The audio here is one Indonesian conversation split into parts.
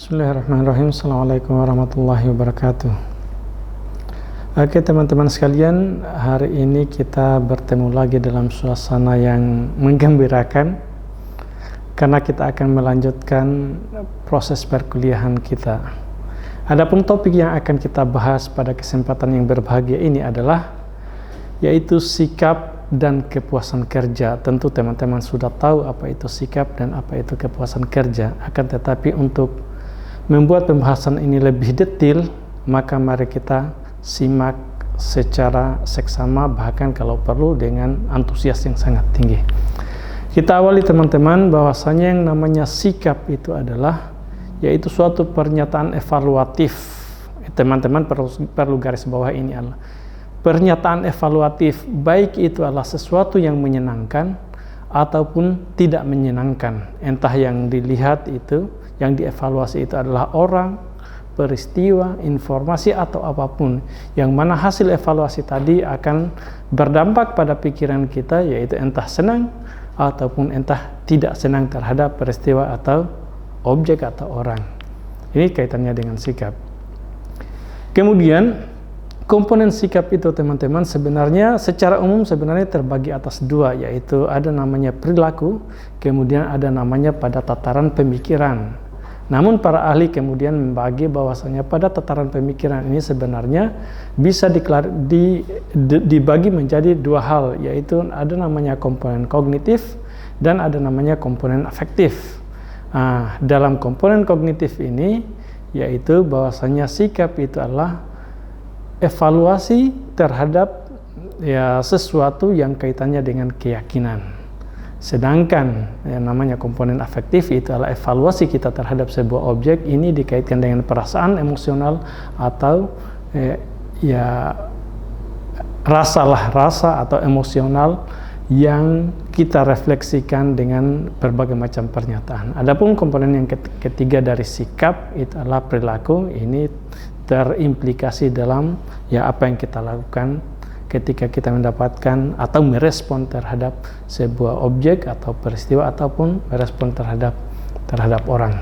Bismillahirrahmanirrahim. Assalamualaikum warahmatullahi wabarakatuh. Oke teman-teman sekalian, hari ini kita bertemu lagi dalam suasana yang menggembirakan karena kita akan melanjutkan proses perkuliahan kita. Adapun topik yang akan kita bahas pada kesempatan yang berbahagia ini adalah yaitu sikap dan kepuasan kerja. Tentu teman-teman sudah tahu apa itu sikap dan apa itu kepuasan kerja. Akan tetapi untuk membuat pembahasan ini lebih detail, maka mari kita simak secara seksama, bahkan kalau perlu dengan antusias yang sangat tinggi. Kita awali teman-teman bahwasanya yang namanya sikap itu adalah yaitu suatu pernyataan evaluatif. Teman-teman perlu garis bawah ini adalah pernyataan evaluatif, baik itu adalah sesuatu yang menyenangkan ataupun tidak menyenangkan. Entah yang dilihat itu, yang dievaluasi itu adalah orang, peristiwa, informasi atau apapun, yang mana hasil evaluasi tadi akan berdampak pada pikiran kita, yaitu entah senang ataupun entah tidak senang terhadap peristiwa atau objek atau orang. Ini kaitannya dengan sikap. Kemudian komponen sikap itu teman-teman sebenarnya secara umum sebenarnya terbagi atas dua, yaitu ada namanya perilaku, kemudian ada namanya pada tataran pemikiran. Namun para ahli kemudian membagi bahwasanya pada tataran pemikiran ini sebenarnya bisa dibagi menjadi dua hal, yaitu ada namanya komponen kognitif dan ada namanya komponen afektif. Dalam komponen kognitif ini yaitu bahwasanya sikap itu adalah evaluasi terhadap sesuatu yang kaitannya dengan keyakinan. Sedangkan yang namanya komponen afektif itu adalah evaluasi kita terhadap sebuah objek, ini dikaitkan dengan perasaan emosional atau rasa atau emosional yang kita refleksikan dengan berbagai macam pernyataan. Adapun komponen yang ketiga dari sikap itu adalah perilaku, ini terimplikasi dalam apa yang kita lakukan ketika kita mendapatkan atau merespon terhadap sebuah objek atau peristiwa ataupun merespon terhadap orang.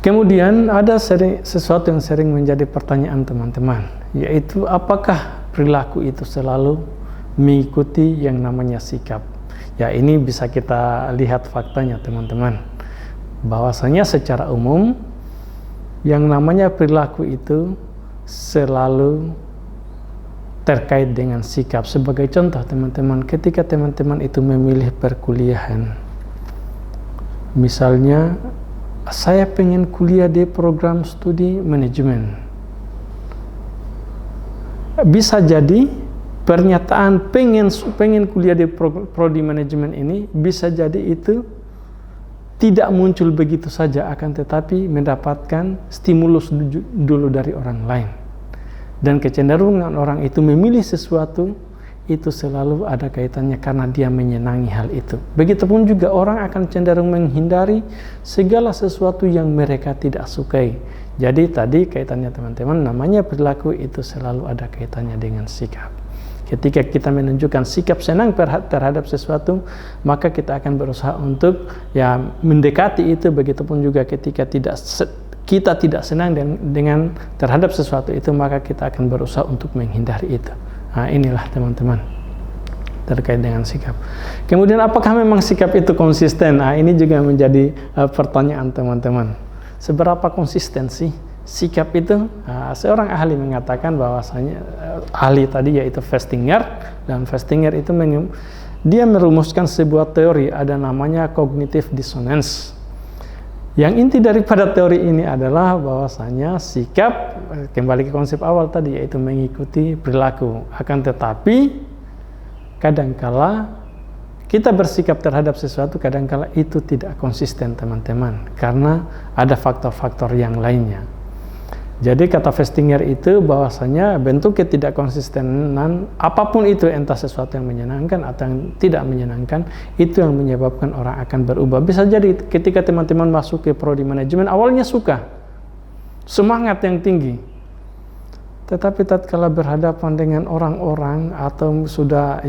Kemudian ada sesuatu yang sering menjadi pertanyaan teman-teman, yaitu apakah perilaku itu selalu mengikuti yang namanya sikap? Ini bisa kita lihat faktanya teman-teman, bahwasanya secara umum yang namanya perilaku itu selalu terkait dengan sikap. Sebagai contoh teman-teman, ketika teman-teman itu memilih perkuliahan, misalnya saya pengen kuliah di program studi manajemen, bisa jadi pernyataan pengen kuliah di prodi manajemen ini bisa jadi itu tidak muncul begitu saja, akan tetapi mendapatkan stimulus dulu dari orang lain. Dan kecenderungan orang itu memilih sesuatu itu selalu ada kaitannya karena dia menyenangi hal itu. Begitupun juga orang akan cenderung menghindari segala sesuatu yang mereka tidak sukai. Jadi tadi kaitannya teman-teman, namanya perilaku itu selalu ada kaitannya dengan sikap. Ketika kita menunjukkan sikap senang terhadap sesuatu, maka kita akan berusaha untuk mendekati itu. Begitupun juga ketika kita tidak senang dengan terhadap sesuatu itu, maka kita akan berusaha untuk menghindari itu. Inilah teman-teman terkait dengan sikap. Kemudian apakah memang sikap itu konsisten? Ini juga menjadi pertanyaan teman-teman. Seberapa konsisten sih sikap itu? Seorang ahli mengatakan bahwasanya ahli tadi yaitu Festinger, dan Festinger itu dia merumuskan sebuah teori, ada namanya cognitive dissonance. Yang inti daripada teori ini adalah bahwasanya sikap, kembali ke konsep awal tadi, yaitu mengikuti perilaku. Akan tetapi kadangkala kita bersikap terhadap sesuatu, kadangkala itu tidak konsisten teman-teman, karena ada faktor-faktor yang lainnya. Jadi kata Festinger itu bahwasanya bentuk ketidakkonsistenan apapun itu, entah sesuatu yang menyenangkan atau yang tidak menyenangkan, itu yang menyebabkan orang akan berubah. Bisa jadi ketika teman-teman masuk ke prodi manajemen, awalnya suka, semangat yang tinggi, tetapi tatkala berhadapan dengan orang-orang atau sudah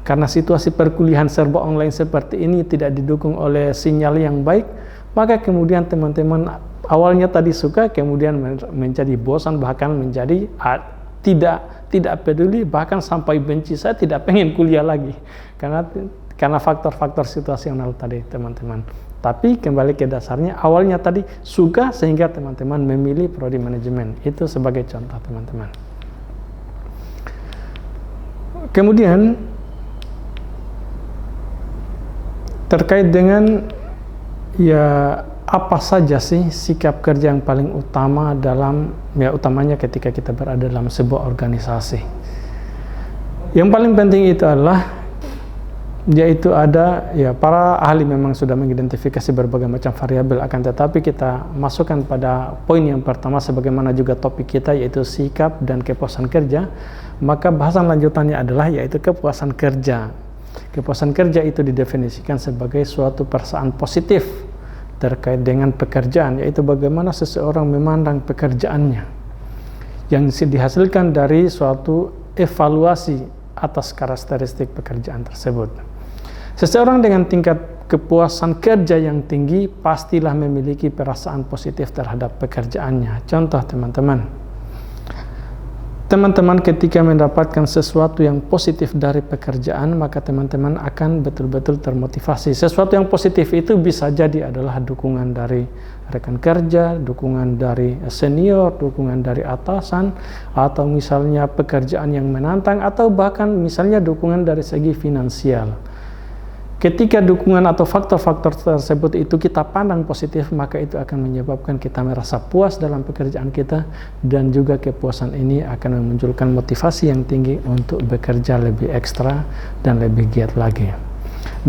karena situasi perkuliahan serba online seperti ini tidak didukung oleh sinyal yang baik, maka kemudian teman-teman awalnya tadi suka, kemudian menjadi bosan, bahkan menjadi tidak peduli, bahkan sampai benci, saya tidak pengen kuliah lagi karena faktor-faktor situasional tadi teman-teman. Tapi kembali ke dasarnya, awalnya tadi suka sehingga teman-teman memilih prodi manajemen. Itu sebagai contoh teman-teman. Kemudian terkait dengan ya apa saja sih sikap kerja yang paling utama utamanya ketika kita berada dalam sebuah organisasi. Yang paling penting itu adalah yaitu ada ya para ahli memang sudah mengidentifikasi berbagai macam variabel, akan tetapi kita masukkan pada poin yang pertama sebagaimana juga topik kita yaitu sikap dan kepuasan kerja. Maka bahasan lanjutannya adalah yaitu kepuasan kerja. Kepuasan kerja itu didefinisikan sebagai suatu perasaan positif terkait dengan pekerjaan, yaitu bagaimana seseorang memandang pekerjaannya yang dihasilkan dari suatu evaluasi atas karakteristik pekerjaan tersebut. Seseorang dengan tingkat kepuasan kerja yang tinggi pastilah memiliki perasaan positif terhadap pekerjaannya. Contoh teman-teman ketika mendapatkan sesuatu yang positif dari pekerjaan, maka teman-teman akan betul-betul termotivasi. Sesuatu yang positif itu bisa jadi adalah dukungan dari rekan kerja, dukungan dari senior, dukungan dari atasan, atau misalnya pekerjaan yang menantang, atau bahkan misalnya dukungan dari segi finansial. Ketika dukungan atau faktor-faktor tersebut itu kita pandang positif, maka itu akan menyebabkan kita merasa puas dalam pekerjaan kita, dan juga kepuasan ini akan memunculkan motivasi yang tinggi untuk bekerja lebih ekstra dan lebih giat lagi.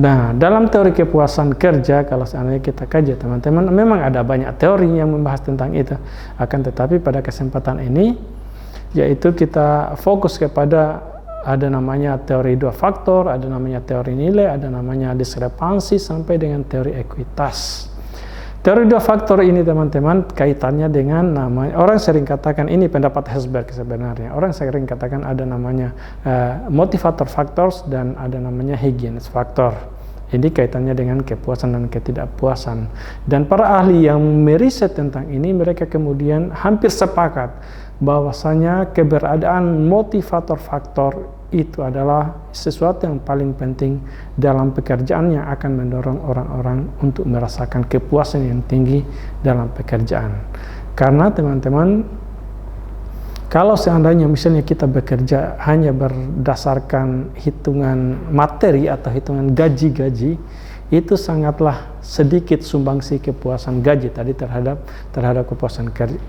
Nah, dalam teori kepuasan kerja, kalau seandainya kita kaji teman-teman, memang ada banyak teori yang membahas tentang itu. Akan tetapi pada kesempatan ini, yaitu kita fokus kepada ada namanya teori dua faktor, ada namanya teori nilai, ada namanya diskrepansi, sampai dengan teori ekuitas. Teori dua faktor ini teman-teman kaitannya dengan namanya, orang sering katakan ini pendapat Herzberg sebenarnya. Orang sering katakan ada namanya motivator factors dan ada namanya hygienist factor. Ini kaitannya dengan kepuasan dan ketidakpuasan. Dan para ahli yang meriset tentang ini, mereka kemudian hampir sepakat bahwasanya keberadaan motivator faktor itu adalah sesuatu yang paling penting dalam pekerjaan yang akan mendorong orang-orang untuk merasakan kepuasan yang tinggi dalam pekerjaan. Karena teman-teman, kalau seandainya misalnya kita bekerja hanya berdasarkan hitungan materi atau hitungan gaji-gaji, itu sangatlah sedikit sumbangsi kepuasan gaji tadi terhadap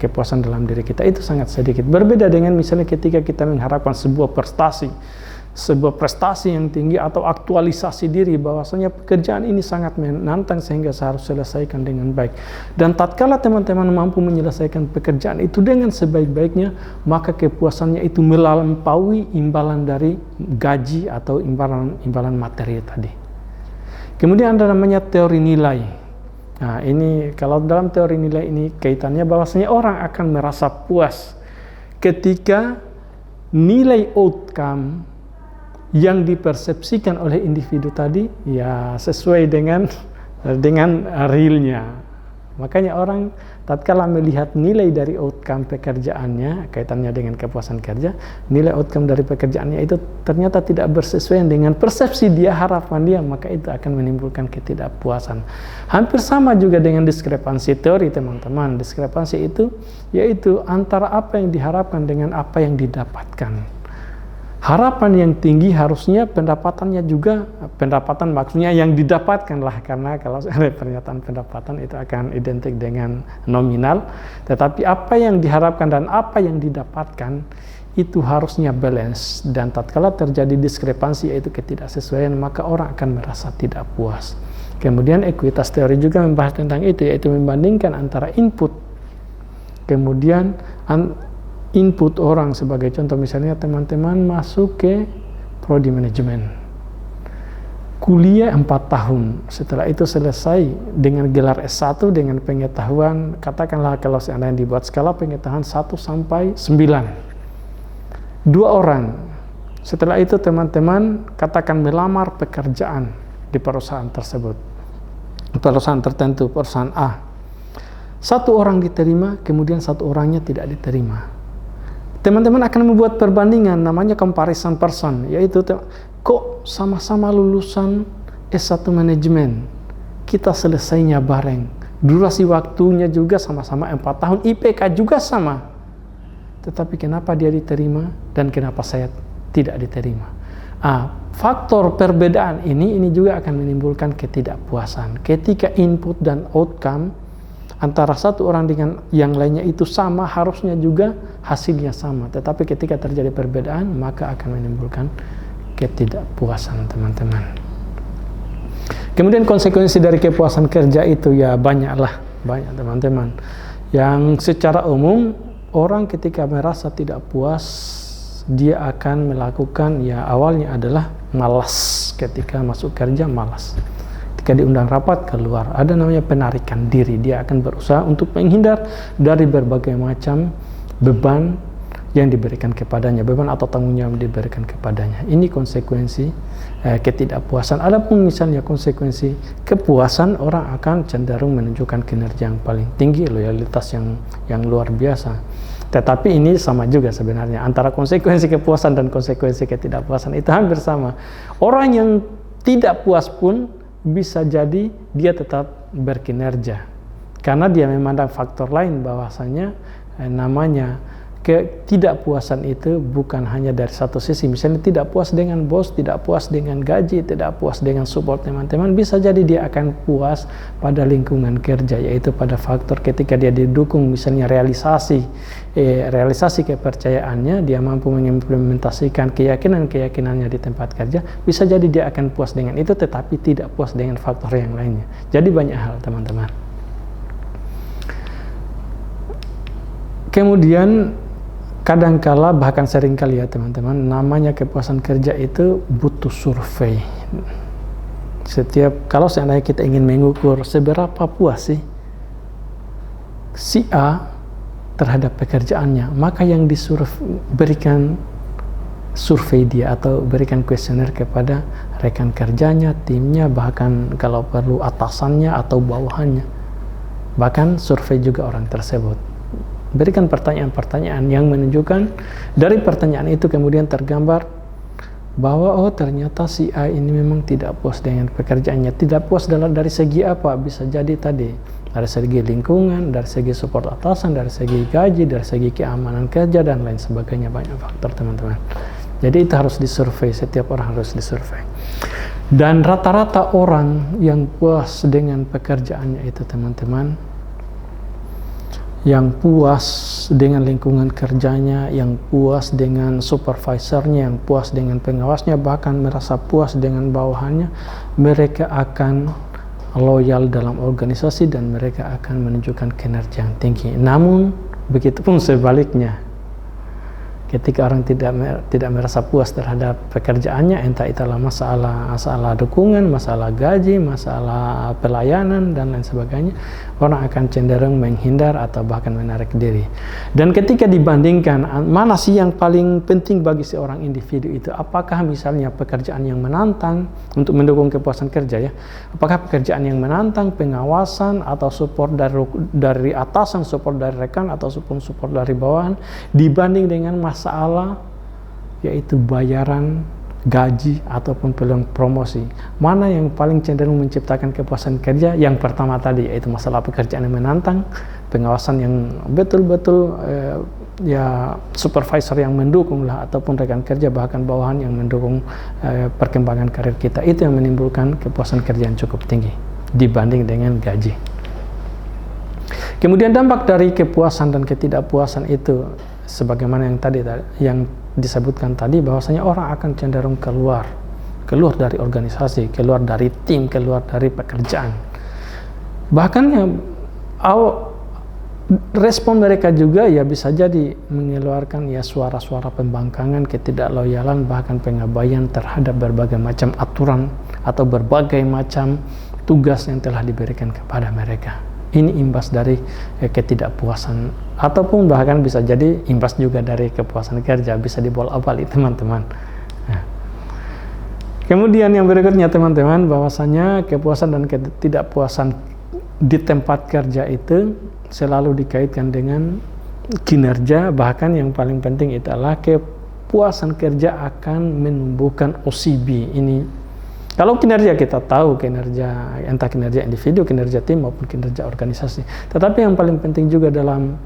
kepuasan dalam diri kita, itu sangat sedikit. Berbeda dengan misalnya ketika kita mengharapkan sebuah prestasi yang tinggi atau aktualisasi diri bahwasanya pekerjaan ini sangat menantang sehingga saya harus selesaikan dengan baik. Dan tatkala teman-teman mampu menyelesaikan pekerjaan itu dengan sebaik-baiknya, maka kepuasannya itu melampaui imbalan dari gaji atau imbalan materi tadi. Kemudian ada namanya teori nilai. Nah, ini kalau dalam teori nilai ini kaitannya bahwasanya orang akan merasa puas ketika nilai outcome yang dipersepsikan oleh individu tadi ya sesuai dengan realnya. Makanya orang tatkala melihat nilai dari outcome pekerjaannya kaitannya dengan kepuasan kerja, nilai outcome dari pekerjaannya itu ternyata tidak bersesuaian dengan persepsi dia, harapan dia, maka itu akan menimbulkan ketidakpuasan. Hampir sama juga dengan diskrepansi teori teman-teman. Diskrepansi itu yaitu antara apa yang diharapkan dengan apa yang didapatkan. Harapan yang tinggi harusnya pendapatan maksudnya yang didapatkan lah, karena kalau ada pernyataan pendapatan itu akan identik dengan nominal, tetapi apa yang diharapkan dan apa yang didapatkan itu harusnya balance, dan tatkala terjadi diskrepansi yaitu ketidaksesuaian, maka orang akan merasa tidak puas. Kemudian ekuitas teori juga membahas tentang itu, yaitu membandingkan antara input kemudian input orang. Sebagai contoh misalnya teman-teman masuk ke prodi manajemen, kuliah 4 tahun, setelah itu selesai dengan gelar S1 dengan pengetahuan, katakanlah kalau seandainya dibuat skala pengetahuan 1 sampai 9. 2 orang, setelah itu teman-teman katakan melamar pekerjaan di perusahaan tersebut. perusahaan tertentu, perusahaan A. Satu orang diterima, kemudian satu orangnya tidak diterima. Teman-teman akan membuat perbandingan, namanya comparison person, yaitu kok sama-sama lulusan S1 manajemen, kita selesainya bareng, durasi waktunya juga sama-sama 4 tahun, IPK juga sama, tetapi kenapa dia diterima dan kenapa saya tidak diterima? Faktor perbedaan ini juga akan menimbulkan ketidakpuasan. Ketika input dan outcome antara satu orang dengan yang lainnya itu sama, harusnya juga hasilnya sama. Tetapi ketika terjadi perbedaan, maka akan menimbulkan ketidakpuasan, teman-teman. Kemudian konsekuensi dari kepuasan kerja itu ya banyak, teman-teman. Yang secara umum, orang ketika merasa tidak puas, dia akan melakukan, ya awalnya adalah malas. Ketika masuk kerja, malas. Ketika diundang rapat, keluar. Ada namanya penarikan diri. Dia akan berusaha untuk menghindar dari berbagai macam beban yang diberikan kepadanya, beban atau tanggung jawab yang diberikan kepadanya. Ini konsekuensi ketidakpuasan. Adapun misalnya konsekuensi kepuasan, orang akan cenderung menunjukkan kinerja yang paling tinggi, loyalitas yang luar biasa. Tetapi ini sama juga sebenarnya, antara konsekuensi kepuasan dan konsekuensi ketidakpuasan itu hampir sama. Orang yang tidak puas pun bisa jadi dia tetap berkinerja, karena dia memandang faktor lain, bahwasanya namanya ketidakpuasan itu bukan hanya dari satu sisi. Misalnya tidak puas dengan bos, tidak puas dengan gaji, tidak puas dengan support teman-teman, bisa jadi dia akan puas pada lingkungan kerja, yaitu pada faktor ketika dia didukung, misalnya realisasi kepercayaannya, dia mampu mengimplementasikan keyakinannya di tempat kerja, bisa jadi dia akan puas dengan itu, tetapi tidak puas dengan faktor yang lainnya. Jadi banyak hal, teman-teman. Kemudian kadangkala, bahkan seringkali ya teman-teman, namanya kepuasan kerja itu butuh survei. Kalau seandainya kita ingin mengukur seberapa puas sih si A terhadap pekerjaannya, maka yang berikan survei dia atau berikan kuesioner kepada rekan kerjanya, timnya, bahkan kalau perlu atasannya atau bawahannya, bahkan survei juga orang tersebut. Berikan pertanyaan-pertanyaan yang menunjukkan dari pertanyaan itu kemudian tergambar bahwa ternyata si A ini memang tidak puas dengan pekerjaannya. Tidak puas dari segi apa? Bisa jadi tadi dari segi lingkungan, dari segi support atasan, dari segi gaji, dari segi keamanan kerja dan lain sebagainya. Banyak faktor, teman-teman. Jadi itu harus disurvei, setiap orang harus disurvei. Dan rata-rata orang yang puas dengan pekerjaannya itu, teman-teman, yang puas dengan lingkungan kerjanya, yang puas dengan supervisornya, yang puas dengan pengawasnya, bahkan merasa puas dengan bawahannya, mereka akan loyal dalam organisasi dan mereka akan menunjukkan kinerja yang tinggi. Namun begitupun sebaliknya, ketika orang tidak merasa puas terhadap pekerjaannya, entah itulah masalah dukungan, masalah gaji, masalah pelayanan dan lain sebagainya, orang akan cenderung menghindar atau bahkan menarik diri. Dan ketika dibandingkan mana sih yang paling penting bagi seorang individu itu, apakah misalnya pekerjaan yang menantang untuk mendukung kepuasan kerja, ya, apakah pekerjaan yang menantang, pengawasan atau support dari atasan, support dari rekan atau support dari bawahan, dibanding dengan masalah yaitu bayaran, gaji ataupun peluang promosi, mana yang paling cenderung menciptakan kepuasan kerja? Yang pertama tadi, yaitu masalah pekerjaan yang menantang, pengawasan yang betul-betul ya supervisor yang mendukung lah, ataupun rekan kerja bahkan bawahan yang mendukung perkembangan karir kita, itu yang menimbulkan kepuasan kerja yang cukup tinggi dibanding dengan gaji. Kemudian dampak dari kepuasan dan ketidakpuasan itu, sebagaimana yang disebutkan tadi, bahwasanya orang akan cenderung keluar dari organisasi, keluar dari tim, keluar dari pekerjaan. Bahkan ya, respon mereka juga ya bisa jadi mengeluarkan ya suara-suara pembangkangan, ketidakloyalan, bahkan pengabaian terhadap berbagai macam aturan atau berbagai macam tugas yang telah diberikan kepada mereka. Ini imbas dari ketidakpuasan, ataupun bahkan bisa jadi imbas juga dari kepuasan kerja, bisa dibolak-balik, teman-teman. Nah, Kemudian yang berikutnya teman-teman, bahwasanya kepuasan dan ketidakpuasan di tempat kerja itu selalu dikaitkan dengan kinerja, bahkan yang paling penting itu adalah kepuasan kerja akan menumbuhkan OCB ini. Kalau kinerja kita tahu kinerja, entah kinerja individu, kinerja tim maupun kinerja organisasi. Tetapi yang paling penting juga dalam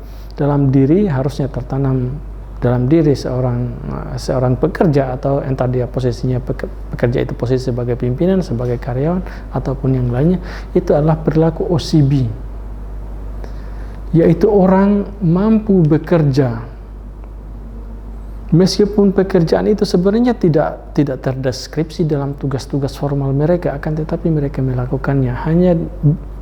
diri harusnya tertanam dalam diri seorang pekerja, atau entah dia posisinya pekerja itu posisi sebagai pimpinan, sebagai karyawan ataupun yang lainnya, itu adalah perilaku OCB, yaitu orang mampu bekerja meskipun pekerjaan itu sebenarnya tidak terdeskripsi dalam tugas-tugas formal mereka, akan tetapi mereka melakukannya hanya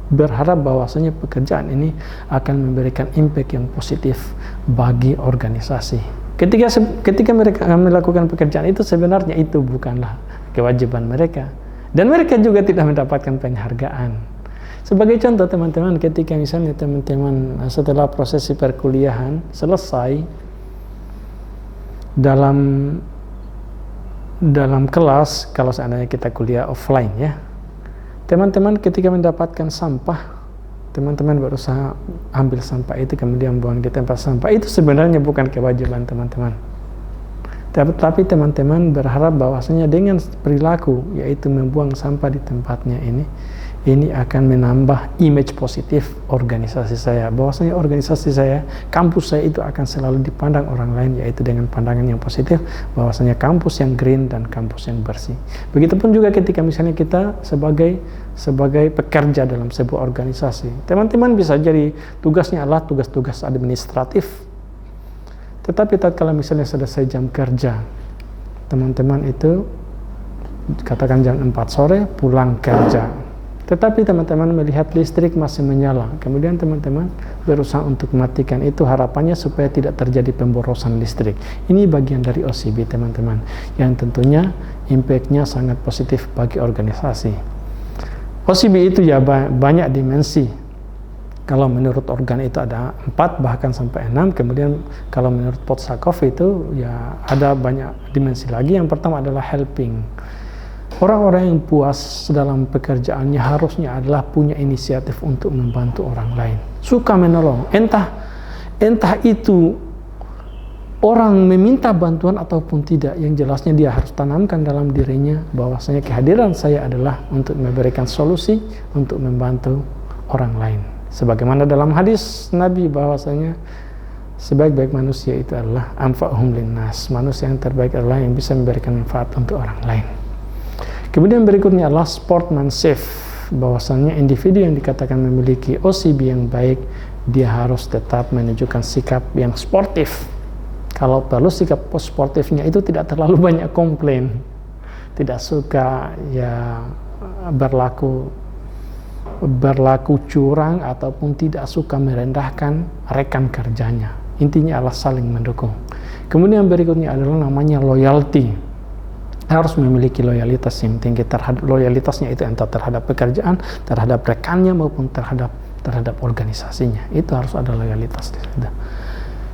berharap bahwasanya pekerjaan ini akan memberikan impact yang positif bagi organisasi. Ketika mereka melakukan pekerjaan itu, sebenarnya itu bukanlah kewajiban mereka, dan mereka juga tidak mendapatkan penghargaan. Sebagai contoh teman-teman, ketika misalnya teman-teman setelah prosesi perkuliahan selesai, dalam kelas, kalau seandainya kita kuliah offline ya, teman-teman ketika mendapatkan sampah, teman-teman berusaha ambil sampah itu kemudian buang di tempat sampah. Itu sebenarnya bukan kewajiban teman-teman. Tapi teman-teman berharap bahwasanya dengan perilaku, yaitu membuang sampah di tempatnya ini akan menambah image positif organisasi saya. Bahwasanya organisasi saya, kampus saya itu akan selalu dipandang orang lain, yaitu dengan pandangan yang positif, bahwasanya kampus yang green dan kampus yang bersih. Begitupun juga ketika misalnya kita sebagai pekerja dalam sebuah organisasi. Teman-teman bisa jadi tugasnya adalah tugas-tugas administratif. Tetapi tatkala misalnya selesai jam kerja, teman-teman itu katakan jam 4 sore pulang kerja. Tetapi teman-teman melihat listrik masih menyala, kemudian teman-teman berusaha untuk mematikan itu, harapannya supaya tidak terjadi pemborosan listrik. Ini bagian dari OCB teman-teman, yang tentunya impact-nya sangat positif bagi organisasi. OCB itu ya banyak dimensi. Kalau menurut organ itu ada 4 bahkan sampai 6. Kemudian kalau menurut Potsakov itu ya ada banyak dimensi lagi. Yang pertama adalah helping. Orang-orang yang puas dalam pekerjaannya harusnya adalah punya inisiatif untuk membantu orang lain, suka menolong. Entah itu orang meminta bantuan ataupun tidak, yang jelasnya dia harus tanamkan dalam dirinya bahwasanya kehadiran saya adalah untuk memberikan solusi, untuk membantu orang lain. Sebagaimana dalam hadis Nabi bahwasanya sebaik-baik manusia itu adalah anfa'uhum linnas. Manusia yang terbaik adalah yang bisa memberikan manfaat untuk orang lain. Kemudian berikutnya adalah sportsmanship, bahwasannya individu yang dikatakan memiliki OCB yang baik, dia harus tetap menunjukkan sikap yang sportif. Kalau perlu sikap sportifnya itu tidak terlalu banyak komplain, tidak suka ya berlaku curang ataupun tidak suka merendahkan rekan kerjanya. Intinya adalah saling mendukung. Kemudian berikutnya adalah namanya loyalty. Harus memiliki loyalitas yang tinggi terhadap loyalitasnya itu entah terhadap pekerjaan, terhadap rekannya maupun terhadap organisasinya. Itu harus ada loyalitas di situ.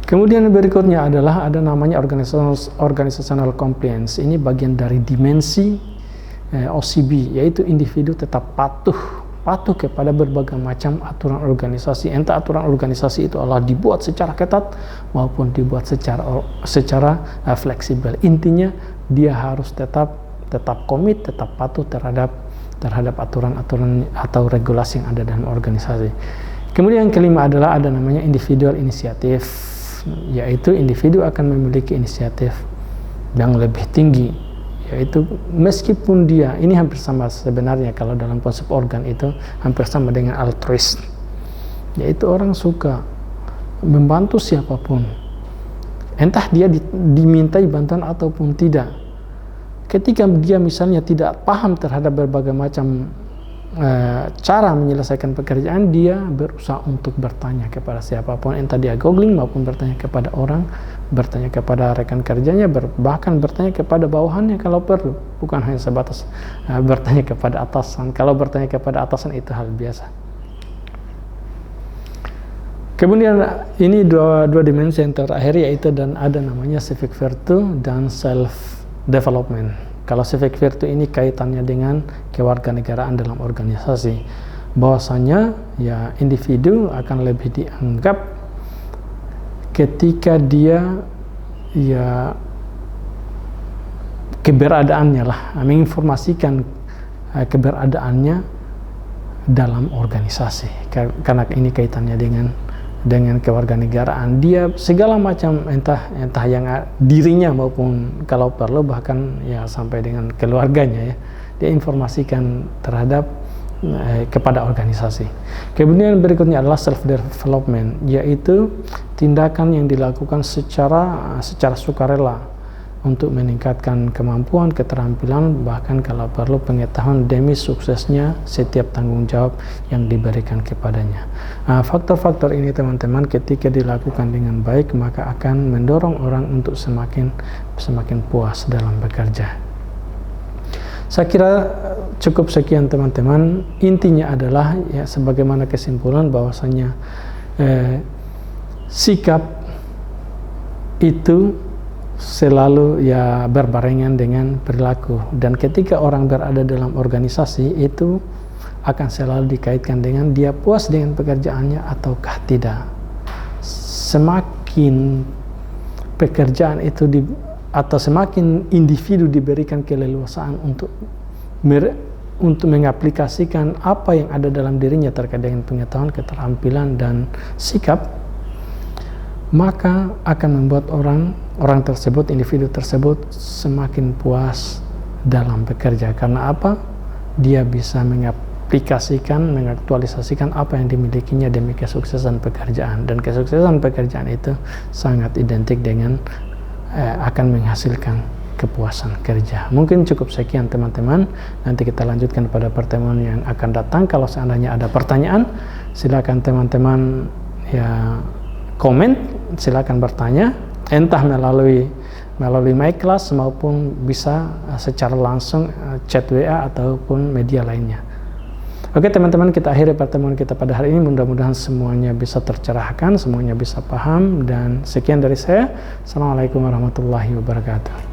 Kemudian berikutnya adalah ada namanya organizational compliance. Ini bagian dari dimensi OCB, yaitu individu tetap patuh kepada berbagai macam aturan organisasi. Entah aturan organisasi itu adalah dibuat secara ketat maupun dibuat secara fleksibel. Intinya dia harus tetap komit, tetap patuh terhadap aturan-aturan atau regulasi yang ada dalam organisasi. Kemudian yang kelima adalah ada namanya individual inisiatif, yaitu individu akan memiliki inisiatif yang lebih tinggi, yaitu meskipun dia, ini hampir sama sebenarnya kalau dalam konsep organ itu hampir sama dengan altruis, yaitu orang suka membantu siapapun, entah dia dimintai bantuan ataupun tidak. Ketika dia misalnya tidak paham terhadap berbagai macam cara menyelesaikan pekerjaan, dia berusaha untuk bertanya kepada siapapun, entah dia googling maupun bertanya kepada orang, bertanya kepada rekan kerjanya, bahkan bertanya kepada bawahannya kalau perlu, bukan hanya sebatas bertanya kepada atasan. Kalau bertanya kepada atasan itu hal biasa. Kemudian ini dua dimensi yang terakhir, yaitu dan ada namanya civic virtue dan self development. Kalau civic virtue ini kaitannya dengan kewarganegaraan dalam organisasi, bahwasanya ya individu akan lebih dianggap ketika dia ya keberadaannya lah, menginformasikan keberadaannya dalam organisasi, karena ini kaitannya dengan kewarganegaraan. Dia segala macam entah yang dirinya maupun kalau perlu bahkan ya sampai dengan keluarganya ya, dia informasikan terhadap kepada organisasi. Kemudian berikutnya adalah self development, yaitu tindakan yang dilakukan secara sukarela untuk meningkatkan kemampuan, keterampilan, bahkan kalau perlu pengetahuan demi suksesnya setiap tanggung jawab yang diberikan kepadanya. Faktor-faktor ini teman-teman ketika dilakukan dengan baik maka akan mendorong orang untuk semakin puas dalam bekerja. Saya kira cukup sekian teman-teman. Intinya adalah ya sebagaimana kesimpulan bahwasanya sikap itu selalu ya berbarengan dengan perilaku, dan ketika orang berada dalam organisasi itu akan selalu dikaitkan dengan dia puas dengan pekerjaannya ataukah tidak. Semakin pekerjaan itu atau semakin individu diberikan keleluasaan untuk mengaplikasikan apa yang ada dalam dirinya terkait dengan pengetahuan, keterampilan, dan sikap, maka akan membuat orang tersebut, individu tersebut semakin puas dalam bekerja. Karena apa? Dia bisa mengaplikasikan, mengaktualisasikan apa yang dimilikinya demi kesuksesan pekerjaan, dan kesuksesan pekerjaan itu sangat identik dengan akan menghasilkan kepuasan kerja. Mungkin cukup sekian teman-teman. Nanti kita lanjutkan pada pertemuan yang akan datang. Kalau seandainya ada pertanyaan, silakan teman-teman ya komen, silakan bertanya, entah melalui my class maupun bisa secara langsung chat WA ataupun media lainnya. Oke teman-teman, kita akhiri pertemuan kita pada hari ini. Mudah-mudahan semuanya bisa tercerahkan, semuanya bisa paham, dan sekian dari saya. Assalamualaikum warahmatullahi wabarakatuh.